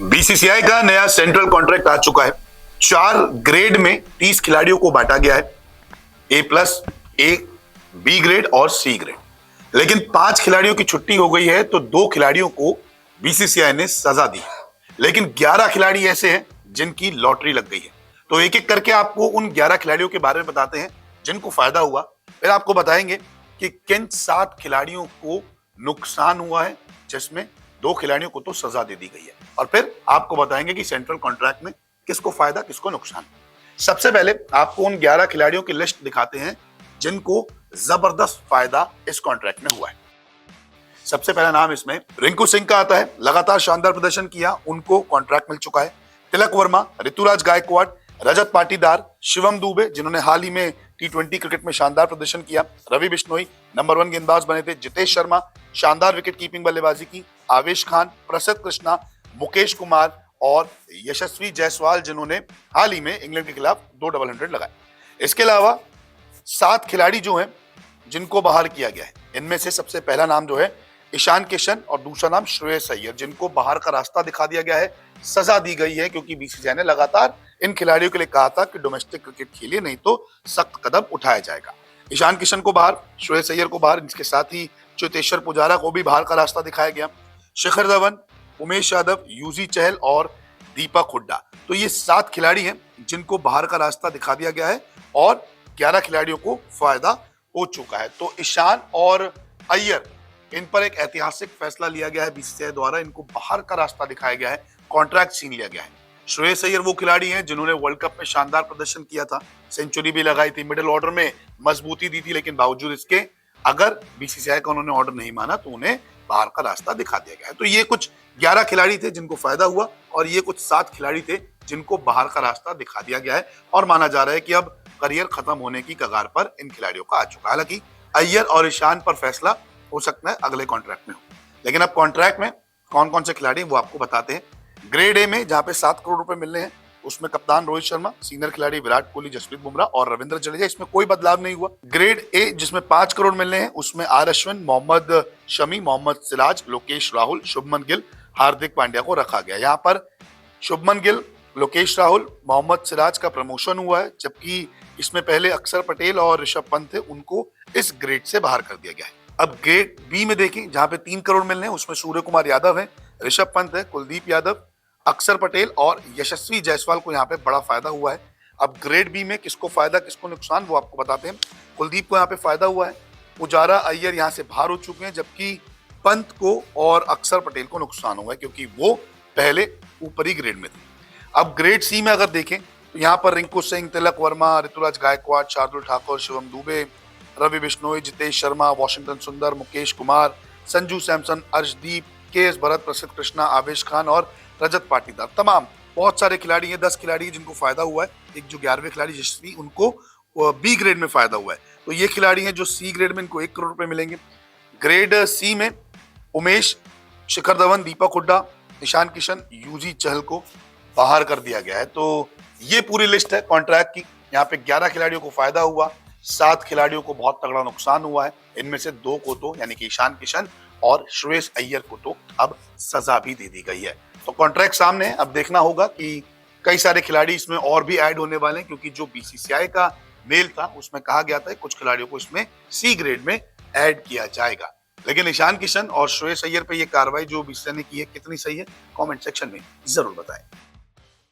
BCCI का नया central contract आ चुका है। 4 ग्रेड में 30 खिलाड़ियों को बांटा गया है, A+, A, B ग्रेड और C ग्रेड। लेकिन 5 खिलाड़ियों की छुट्टी हो गई है तो 2 खिलाड़ियों को बीसीसीआई ने सजा दी है। लेकिन 11 खिलाड़ी ऐसे हैं जिनकी लॉटरी लग गई है। तो एक एक करके आपको उन 11 खिलाड़ियों के बारे में बताते हैं जिनको फायदा हुआ। फिर आपको बताएंगे कि किन 7 खिलाड़ियों को नुकसान हुआ है, जिसमें 2 खिलाड़ियों को तो सजा दे दी गई है। और फिर आपको बताएंगे कि सेंट्रल कॉन्ट्रैक्ट में किसको फायदा किसको नुकसान। सबसे पहले आपको उन 11 खिलाड़ियों की लिस्ट दिखाते हैं जिनको जबरदस्त फायदा इस कॉन्ट्रैक्ट में हुआ है। सबसे पहला नाम इसमें रिंकू सिंह का आता है। लगातार शानदार प्रदर्शन किया, उनको कॉन्ट्रैक्ट मिल चुका है। तिलक वर्मा, ऋतुराज गायकवाड़, रजत पाटीदार, शिवम दुबे जिन्होंने हाल ही में T20 क्रिकेट में शानदार प्रदर्शन किया, रवि बिश्नोई नंबर 1 गेंदबाज बने थे, जितेश शर्मा शानदार विकेट कीपिंग बल्लेबाजी की, आवेश खान, प्रसिद्ध कृष्णा, मुकेश कुमार और यशस्वी जायसवाल जिन्होंने हाल ही में इंग्लैंड के खिलाफ 2 डबल 100 लगाए। इसके अलावा 7 खिलाड़ी जो हैं जिनको बाहर किया गया है, इनमें से सबसे पहला नाम जो है ईशान किशन और दूसरा नाम श्रेयस अय्यर, जिनको बाहर का रास्ता दिखा दिया गया है, सजा दी गई है क्योंकि बीसीसीआई ने लगातार इन खिलाड़ियों के लिए कहा था कि डोमेस्टिक क्रिकेट खेलिए नहीं तो सख्त कदम उठाया जाएगा। ईशान किशन को बाहर, श्रेयस अय्यर को बाहर, इसके साथ ही चेतेश्वर पुजारा को भी बाहर का रास्ता दिखाया गया। शिखर धवन, उमेश यादव, यूजी चहल और दीपक हुड्डा, तो ये 7 खिलाड़ी हैं जिनको बाहर का रास्ता दिखा दिया गया है और 11 खिलाड़ियों को फायदा हो चुका है। तो ईशान और अय्यर, इन पर एक ऐतिहासिक फैसला लिया गया है बीसीसीआई द्वारा, इनको बाहर का रास्ता दिखाया गया है, कॉन्ट्रैक्ट छीन लिया गया है। श्रेयस अय्यर वो खिलाड़ी हैं जिन्होंने वर्ल्ड कप में शानदार प्रदर्शन किया था, सेंचुरी भी लगाई थी, मिडिल ऑर्डर में मजबूती दी थी, लेकिन बावजूद इसके अगर बीसीसीआई का उन्होंने ऑर्डर नहीं माना तो उन्हें बाहर का रास्ता दिखा दिया गया है। तो ये कुछ 11 खिलाड़ी थे जिनको फायदा हुआ और ये कुछ 7 खिलाड़ी थे जिनको बाहर का रास्ता दिखा दिया गया है और माना जा रहा है कि अब करियर खत्म होने की कगार पर इन खिलाड़ियों का आ चुका है। हालांकि अय्यर और ईशान पर फैसला हो सकता है अगले कॉन्ट्रैक्ट में हो। लेकिन अब कॉन्ट्रैक्ट में कौन कौन से खिलाड़ी वो आपको बताते हैं। ग्रेड ए में जहां पे 7 करोड़ रुपए मिलने हैं, उसमें कप्तान रोहित शर्मा, सीनियर खिलाड़ी विराट कोहली, जसप्रीत बुमराह और रविंद्र जडेजा, इसमें कोई बदलाव नहीं हुआ। ग्रेड ए जिसमें 5 करोड़ मिलने हैं, उसमें आर अश्विन, मोहम्मद शमी, मोहम्मद सिराज, लोकेश राहुल, शुभमन गिल, हार्दिक पांड्या को रखा गया। यहाँ पर शुभमन गिल, लोकेश राहुल, मोहम्मद सिराज का प्रमोशन हुआ है, जबकि इसमें पहले अक्षर पटेल और ऋषभ पंत थे, उनको इस ग्रेड से बाहर कर दिया गया है। अब ग्रेड बी में देखें, जहां पे 3 करोड़ मिलने हैं, उसमें सूर्य कुमार यादव है, ऋषभ पंत है, कुलदीप यादव, अक्षर पटेल और यशस्वी जायसवाल को यहाँ पे बड़ा फायदा हुआ है। अब ग्रेड बी में किसको फायदा किसको नुकसान वो आपको बताते हैं। कुलदीप को यहाँ पे फायदा हुआ है, पुजारा, अय्यर यहाँ से बाहर हो चुके हैं, जबकि पंत को और अक्षर पटेल को नुकसान हुआ है क्योंकि वो पहले ऊपरी ग्रेड में थे। अब ग्रेड सी में अगर देखें तो यहाँ पर रिंकू सिंह, तिलक वर्मा, ऋतुराज गायकवाड़, शार्दुल ठाकुर, शिवम दुबे, रवि बिश्नोई, जितेश शर्मा, वॉशिंगटन सुंदर, मुकेश कुमार, संजू सैमसन, अर्शदीप, के.एस. भरत, प्रसिद्ध कृष्णा, आवेश खान और रजत पाटीदार, तमाम बहुत सारे खिलाड़ी हैं। 10 खिलाड़ी जिनको फायदा हुआ है। एक जो 11वें खिलाड़ी यशस्वी, उनको बी ग्रेड में फायदा हुआ है। तो ये खिलाड़ी हैं जो सी ग्रेड में, इनको 1 करोड़ रुपए मिलेंगे। ग्रेड सी में उमेश, शिखर धवन, दीपक हुड्डा, ईशान किशन, यूजी चहल को बाहर कर दिया गया है। तो ये पूरी लिस्ट है कॉन्ट्रैक्ट की। यहाँ पे 11 खिलाड़ियों को फायदा हुआ, 7 खिलाड़ियों को बहुत तगड़ा नुकसान हुआ है। इनमें से 2 को तो यानी कि ईशान किशन और श्रेयस अय्यर को तो अब सजा भी दे दी गई है। तो कॉन्ट्रैक्ट सामने है, अब देखना होगा कि कई सारे खिलाड़ी इसमें और भी ऐड होने वाले हैं, क्योंकि जो बीसीसीआई का मेल था उसमें कहा गया था कुछ खिलाड़ियों को इसमें सी ग्रेड में ऐड किया जाएगा। लेकिन ईशान किशन और श्रेयस अय्यर पे ये कार्रवाई जो बीसीसीआई ने की है कितनी सही है, कमेंट सेक्शन में जरूर बताएं।